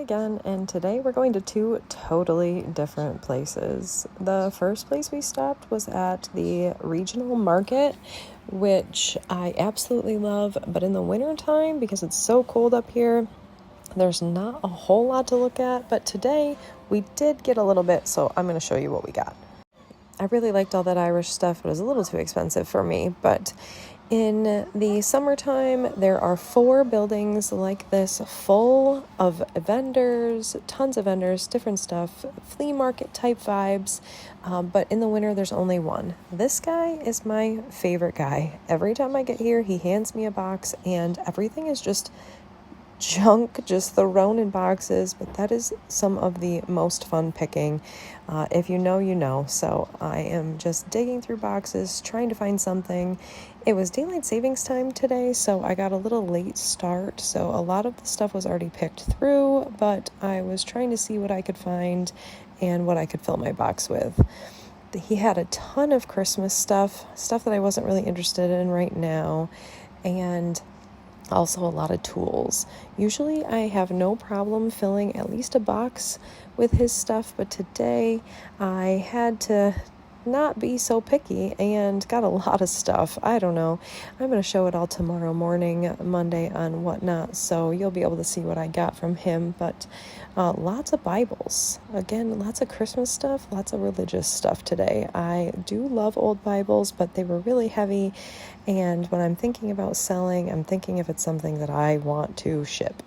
again, and today we're going to two totally different places. The first place we stopped was at the regional market, which I absolutely love, but in the wintertime, because it's so cold up here, there's not a whole lot to look at, but today we did get a little bit, so I'm going to show you what we got. I really liked all that Irish stuff. It was a little too expensive for me, but in the summertime, there are 4 buildings like this full of vendors, tons of vendors, different stuff, flea market type vibes, but in the winter, there's only one. This guy is my favorite guy. Every time I get here, he hands me a box, and everything is just junk just thrown in boxes, but that is some of the most fun picking. If you know, you know. So I am just digging through boxes, trying to find something. It was daylight savings time today, so I got a little late start, so a lot of the stuff was already picked through, but I was trying to see what I could find and what I could fill my box with. He had a ton of Christmas stuff that I wasn't really interested in right now, and also a lot of tools. Usually I have no problem filling at least a box with his stuff, but today I had to not be so picky and got a lot of stuff. I don't know. I'm going to show it all tomorrow morning, Monday on Whatnot, so you'll be able to see what I got from him, but lots of Bibles. Again, lots of Christmas stuff, lots of religious stuff today. I do love old Bibles, but they were really heavy, and when I'm thinking about selling, I'm thinking if it's something that I want to ship.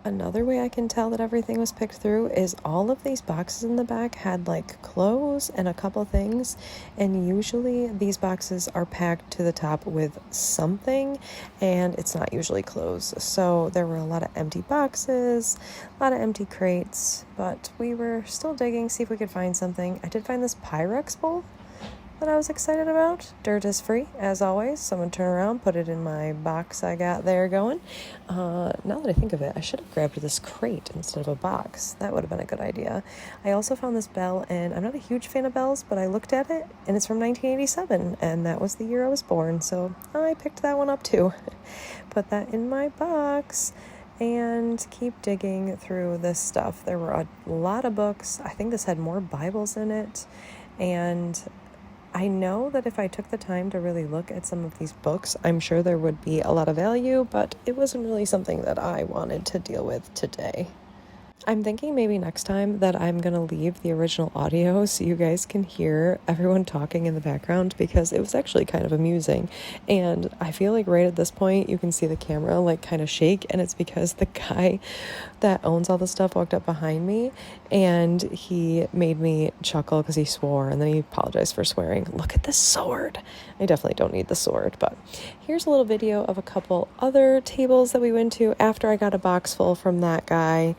Another way I can tell that everything was picked through is all of these boxes in the back had like clothes and a couple things, and usually these boxes are packed to the top with something, and it's not usually clothes. So there were a lot of empty boxes, a lot of empty crates, but we were still digging, see if we could find something. I did find this Pyrex bowl that I was excited about. Dirt is free, as always. So I'm going to turn around, put it in my box I got there going. Now that I think of it, I should have grabbed this crate instead of a box. That would have been a good idea. I also found this bell, and I'm not a huge fan of bells, but I looked at it, and it's from 1987, and that was the year I was born, so I picked that one up too. Put that in my box and keep digging through this stuff. There were a lot of books. I think this had more Bibles in it, and I know that if I took the time to really look at some of these books, I'm sure there would be a lot of value, but it wasn't really something that I wanted to deal with today. I'm thinking maybe next time that I'm going to leave the original audio so you guys can hear everyone talking in the background, because it was actually kind of amusing. And I feel like right at this point you can see the camera like kind of shake, and it's because the guy that owns all the stuff walked up behind me and he made me chuckle because he swore, and then he apologized for swearing. Look at this sword. I definitely don't need the sword, but here's a little video of a couple other tables that we went to after I got a box full from that guy.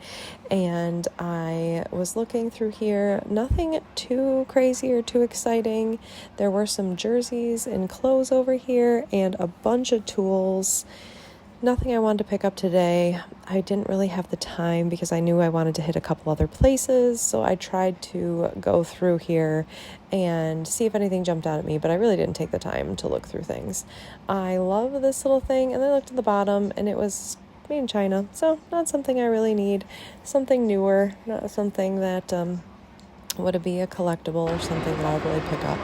And I was looking through here, nothing too crazy or too exciting. There were some jerseys and clothes over here and a bunch of tools. Nothing I wanted to pick up today. I didn't really have the time because I knew I wanted to hit a couple other places, so I tried to go through here and see if anything jumped out at me, but I really didn't take the time to look through things. I love this little thing, and then I looked at the bottom, and it was made in China, so not something I really need. Something newer, not something that would it be a collectible or something that I would really pick up.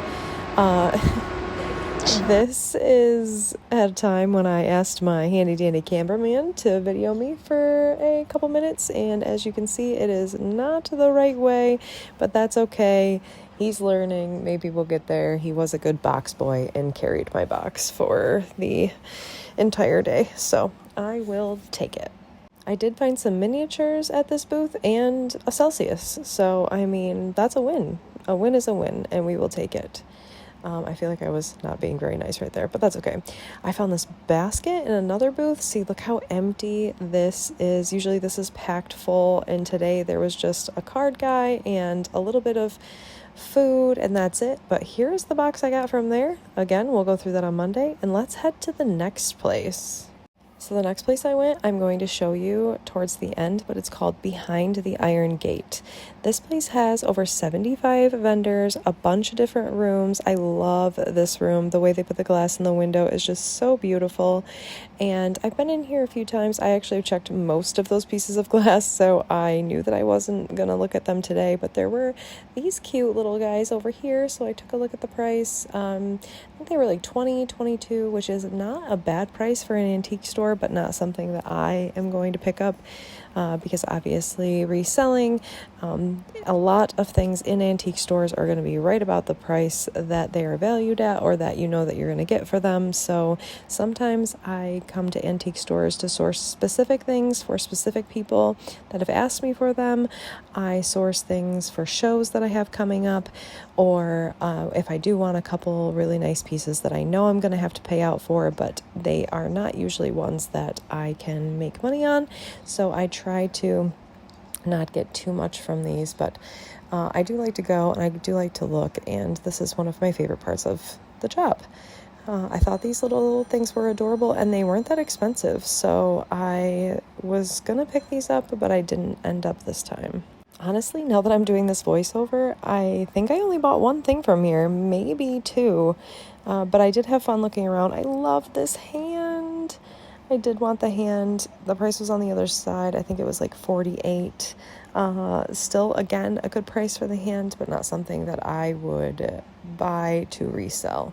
This is at a time when I asked my handy dandy cameraman to video me for a couple minutes, and as you can see, it is not the right way, but that's okay. He's learning. Maybe we'll get there. He was a good box boy and carried my box for the entire day, so I will take it. I did find some miniatures at this booth and a Celsius, so I mean, that's a win. A win is a win, and we will take it. I feel like I was not being very nice right there, but that's okay. I found this basket in another booth. See, look how empty this is. Usually this is packed full, and today there was just a card guy and a little bit of food, and that's it. But here's the box I got from there. Again, we'll go through that on Monday, and let's head to the next place. So the next place I went, I'm going to show you towards the end, but it's called Behind the Iron Gate. This place has over 75 vendors, a bunch of different rooms. I love this room. The way they put the glass in the window is just so beautiful. And I've been in here a few times. I actually checked most of those pieces of glass, so I knew that I wasn't going to look at them today, but there were these cute little guys over here, so I took a look at the price. I think they were like $20, $22, which is not a bad price for an antique store, but not something that I am going to pick up because obviously reselling, a lot of things in antique stores are going to be right about the price that they are valued at or that you know that you're going to get for them. So sometimes I come to antique stores to source specific things for specific people that have asked me for them. I source things for shows that I have coming up, or if I do want a couple really nice pieces that I know I'm going to have to pay out for, but they are not usually ones that I can make money on. So I try to not get too much from these, but I do like to go and I do like to look, and this is one of my favorite parts of the job. I thought these little things were adorable and they weren't that expensive, so I was gonna pick these up, but I didn't end up this time. Honestly, now that I'm doing this voiceover, I think I only bought one thing from here, maybe two, but I did have fun looking around. I love this hand. I did want the hand. The price was on the other side. I think it was like $48. Still, again, a good price for the hand, but not something that I would buy to resell.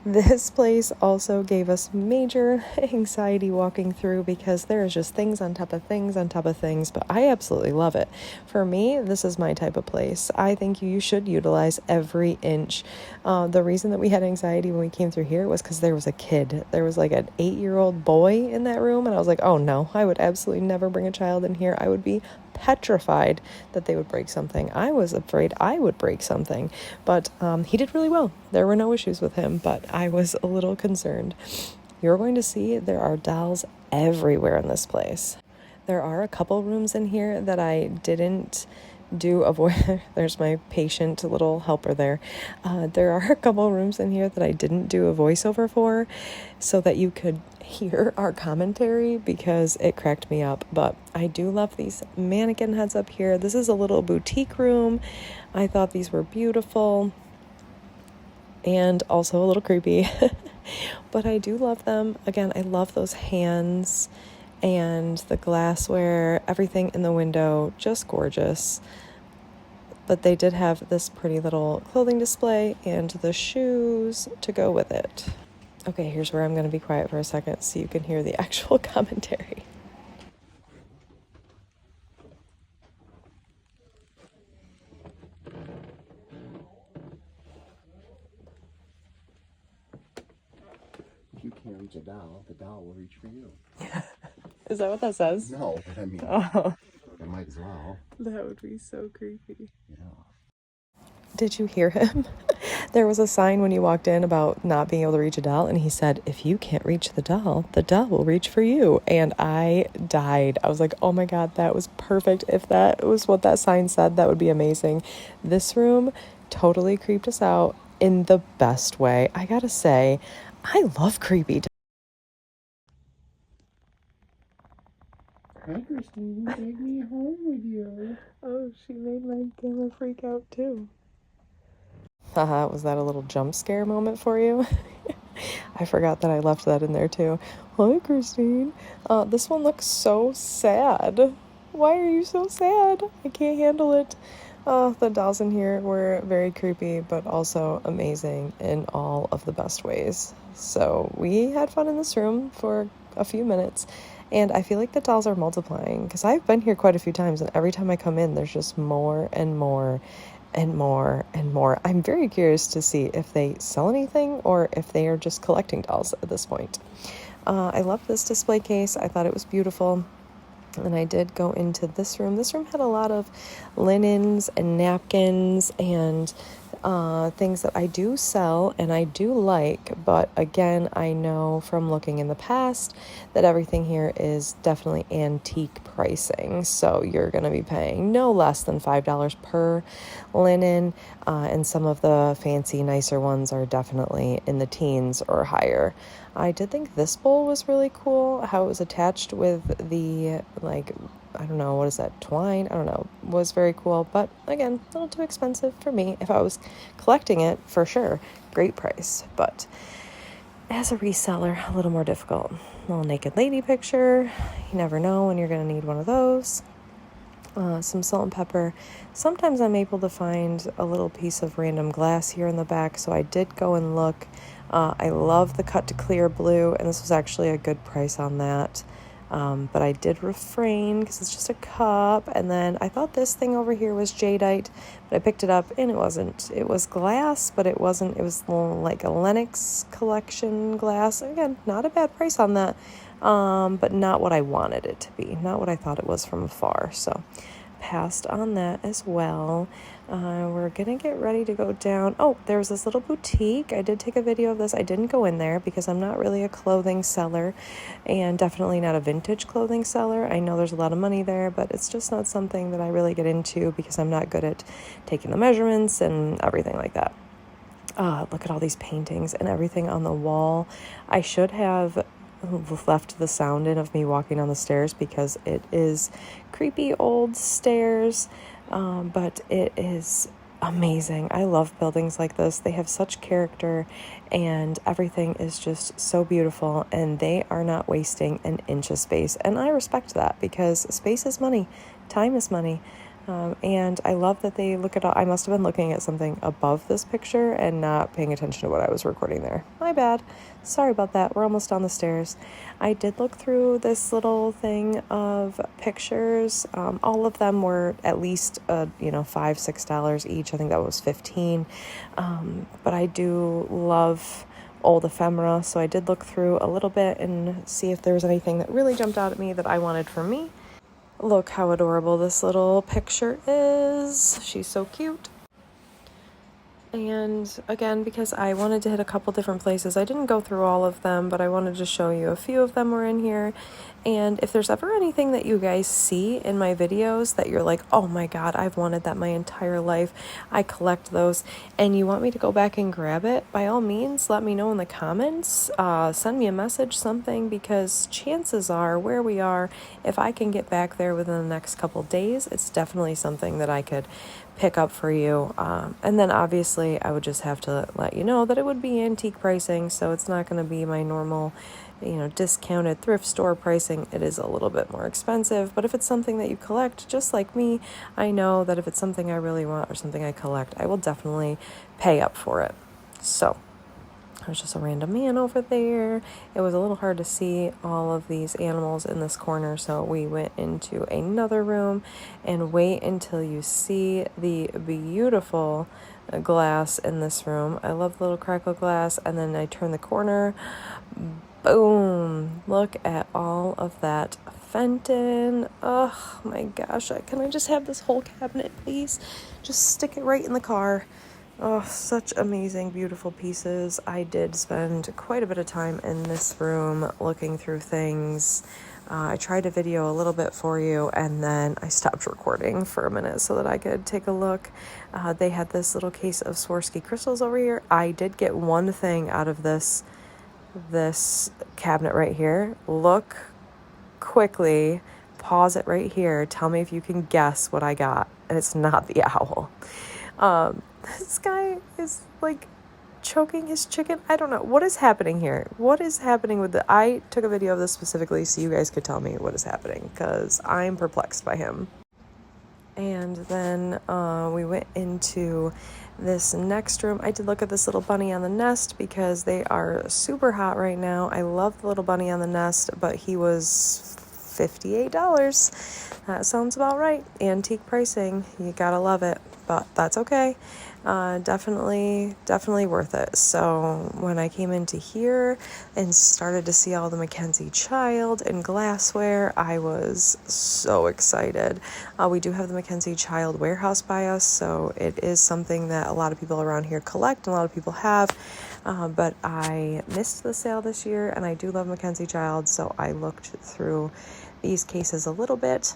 This place also gave us major anxiety walking through because there is just things on top of things on top of things, but I absolutely love it. For me, this is my type of place. I think you should utilize every inch. The reason that we had anxiety when we came through here was because there was a kid. There was like an 8-year-old boy in that room, and I was like, oh no, I would absolutely never bring a child in here. I would be petrified that they would break something. I was afraid I would break something, but he did really well. There were no issues with him, but I was a little concerned. You're going to see there are dolls everywhere in this place. There are a couple rooms in here that I didn't do a voice. There's my patient little helper there. There are a couple rooms in here that I didn't do a voiceover for so that you could hear our commentary because it cracked me up. But I do love these mannequin heads up here. This is a little boutique room. I thought these were beautiful and also a little creepy, but I do love them. Again, I love those hands and the glassware, everything in the window, just gorgeous. But they did have this pretty little clothing display and the shoes to go with it. Okay, here's where I'm going to be quiet for a second so you can hear the actual commentary. If you can't reach a doll, the doll will reach for you. Is that what that says? No, but I mean, it might as well. That would be so creepy. Yeah. Did you hear him? There was a sign when you walked in about not being able to reach a doll, and he said, if you can't reach the doll will reach for you. And I died. I was like, oh my God, that was perfect. If that was what that sign said, that would be amazing. This room totally creeped us out in the best way. I gotta say, I love creepy. Hi, Christine. Take me home with you. Oh, she made my camera freak out too. Haha, was that a little jump scare moment for you? I forgot that I left that in there too. Hi, Christine. This one looks so sad. Why are you so sad? I can't handle it. The dolls in here were very creepy, but also amazing in all of the best ways. So we had fun in this room for a few minutes, and I feel like the dolls are multiplying because I've been here quite a few times, and every time I come in, there's just more and more and more and more. I'm very curious to see if they sell anything or if they are just collecting dolls at this point. I love this display case. I thought it was beautiful. And I did go into this room. This room had a lot of linens and napkins and things that I do sell and I do like, but again, I know from looking in the past that everything here is definitely antique pricing. So you're going to be paying no less than $5 per linen, and some of the fancy, nicer ones are definitely in the teens or higher. I did think this bowl was really cool, how it was attached with the, like, I don't know, what is that, twine? I don't know, was very cool, but again, a little too expensive for me. If I was collecting it, for sure, great price, but as a reseller, a little more difficult. Little naked lady picture, you never know when you're going to need one of those. Some salt and pepper. Sometimes I'm able to find a little piece of random glass here in the back, so I did go and look. I love the cut to clear blue, and this was actually a good price on that. But I did refrain because it's just a cup. And then I thought this thing over here was jadeite, but I picked it up and it wasn't. It was glass, but it wasn't. It was like a Lenox collection glass. Again, not a bad price on that, but not what I wanted it to be. Not what I thought it was from afar. So passed on that as well. We're gonna get ready to go down. Oh, there's this little boutique. I did take a video of this. I didn't go in there because I'm not really a clothing seller, and definitely not a vintage clothing seller. I know there's a lot of money there, but it's just not something that I really get into because I'm not good at taking the measurements and everything like that. Look at all these paintings and everything on the wall. I should have left the sound in of me walking down the stairs because it is creepy old stairs, but it is amazing. I love buildings like this. They have such character and everything is just so beautiful, and they are not wasting an inch of space, and I respect that because space is money, time is money. And I love that they look at all. I must have been looking at something above this picture and not paying attention to what I was recording there. My bad. Sorry about that. We're almost down the stairs. I did look through this little thing of pictures. All of them were at least, $5, $6 each. I think that was $15. But I do love old ephemera, so I did look through a little bit and see if there was anything that really jumped out at me that I wanted for me. Look how adorable this little picture is. She's so cute. And again, because I wanted to hit a couple different places, I didn't go through all of them, but I wanted to show you a few of them were in here. And if there's ever anything that you guys see in my videos that you're like, oh my God, I've wanted that my entire life, I collect those, and you want me to go back and grab it, by all means, let me know in the comments. Send me a message, something, because chances are where we are, if I can get back there within the next couple days, it's definitely something that I could pick up for you. And then obviously I would just have to let you know that it would be antique pricing, so it's not going to be my normal, discounted thrift store pricing. It is a little bit more expensive, but if it's something that you collect, just like me, I know that if it's something I really want or something I collect, I will definitely pay up for it. So there's just a random man over there. It was a little hard to see all of these animals in this corner, so we went into another room, and wait until you see the beautiful glass in this room. I love the little crackle glass, and then I turn the corner, boom, look at all of that Fenton. Oh my gosh, can I just have this whole cabinet, please? Just stick it right in the car. Oh, such amazing, beautiful pieces. I did spend quite a bit of time in this room looking through things. I tried to video a little bit for you, and then I stopped recording for a minute so that I could take a look. They had this little case of Swarovski crystals over here. I did get one thing out of this cabinet right here. Look quickly, pause it right here, tell me if you can guess what I got, and it's not the owl. This guy is like choking his chicken. I don't know. What is happening here? What is happening with I took a video of this specifically so you guys could tell me what is happening, because I'm perplexed by him. And then we went into this next room. I did look at this little bunny on the nest because they are super hot right now. I love the little bunny on the nest, but he was $58. That sounds about right. Antique pricing. You gotta love it, but that's okay. Definitely worth it. So when I came into here and started to see all the Mackenzie Child and glassware, I was so excited. We do have the Mackenzie Child warehouse by us, so it is something that a lot of people around here collect and a lot of people have. But I missed the sale this year, and I do love Mackenzie Child, so I looked through these cases a little bit.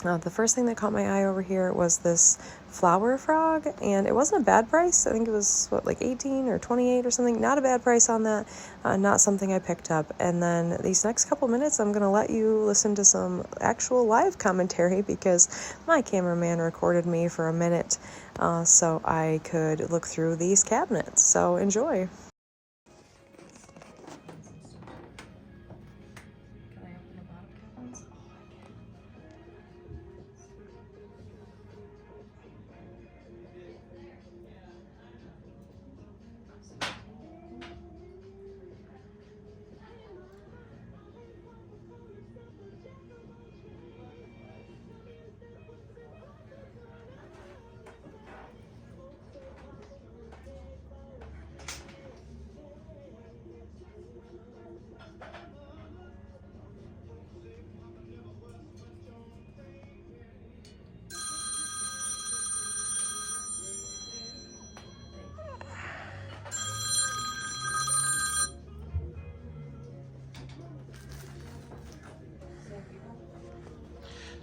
The first thing that caught my eye over here was this flower frog, and it wasn't a bad price. I think it was, like 18 or 28 or something. Not a bad price on that. Not something I picked up. And then these next couple minutes, I'm going to let you listen to some actual live commentary because my cameraman recorded me for a minute so I could look through these cabinets. So enjoy.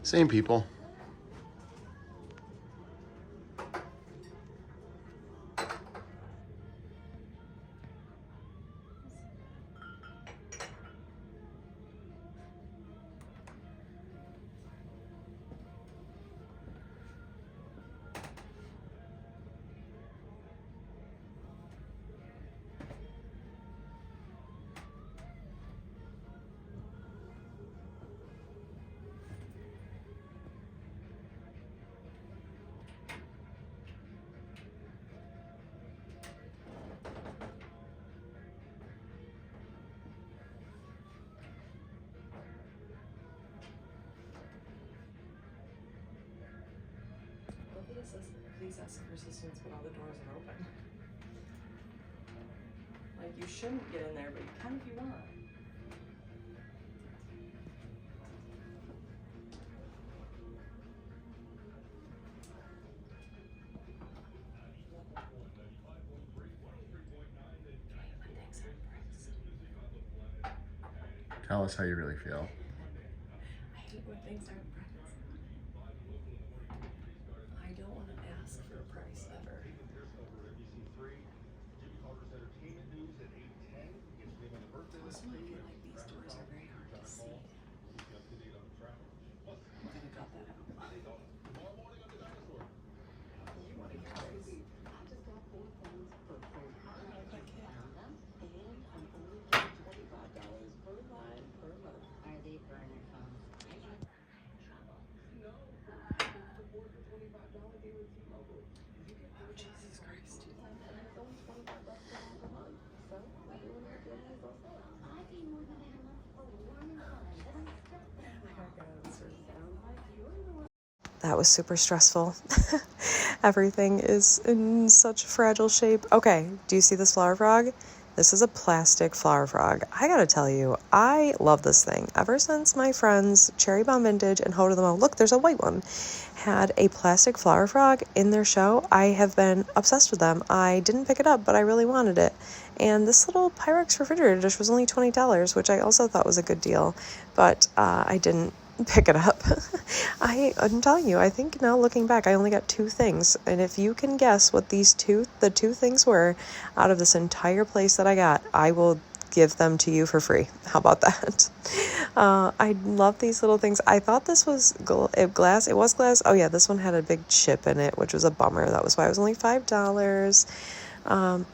Same people. Please ask for assistance, but all the doors are open. Like, you shouldn't get in there, but you can if you want. Tell us how you really feel. I hate when things aren't priced. I don't want to ask for a price ever. Also, I feel like these doors are very hard to see. I'm gonna cut that out. That was super stressful. Everything is in such fragile shape. Okay, do you see this flower frog? This is a plastic flower frog. I gotta tell you, I love this thing. Ever since my friends Cherry Bomb Vintage and Ho to the Mo, look, there's a white one, had a plastic flower frog in their show, I have been obsessed with them. I didn't pick it up, but I really wanted it. And this little Pyrex refrigerator dish was only $20, which I also thought was a good deal, but I didn't pick it up. I'm telling you, I think now looking back, I only got two things. And if you can guess what the two things were out of this entire place that I got, I will give them to you for free. How about that? I love these little things. I thought this was glass. It was glass. Oh yeah, this one had a big chip in it, which was a bummer. That was why it was only $5.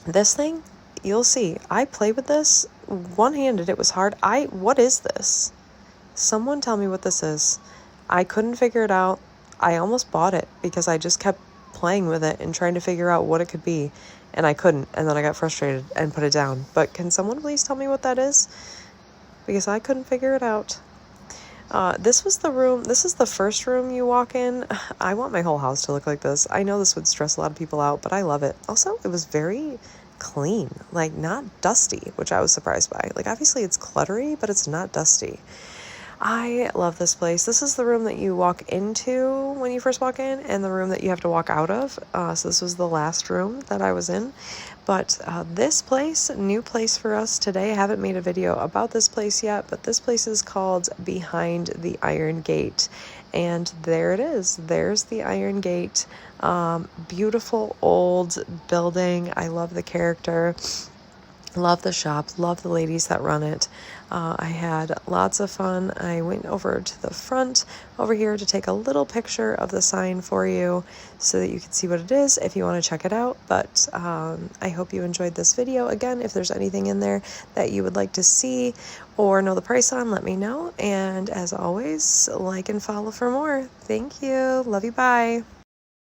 This thing, you'll see. I played with this one-handed. It was hard. What is this? Someone tell me what this is. I couldn't figure it out. I almost bought it because I just kept playing with it and trying to figure out what it could be, and I couldn't, and then I got frustrated and put it down. But can someone please tell me what that is? Because I couldn't figure it out. This was the room, this is the first room you walk in. I want my whole house to look like this. I know this would stress a lot of people out, but I love it. Also, it was very clean, like not dusty, which I was surprised by. Like obviously it's cluttery, but it's not dusty. I love this place. This is the room that you walk into when you first walk in and the room that you have to walk out of. So this was the last room that I was in. But this place, new place for us today. I haven't made a video about this place yet, but this place is called Behind the Iron Gate. And there it is. There's the Iron Gate. Beautiful old building. I love the character. Love the shop, love the ladies that run it. I had lots of fun. I went over to the front over here to take a little picture of the sign for you so that you can see what it is if you want to check it out. But I hope you enjoyed this video. Again, if there's anything in there that you would like to see or know the price on, let me know. And as always, like and follow for more. Thank you. Love you. Bye.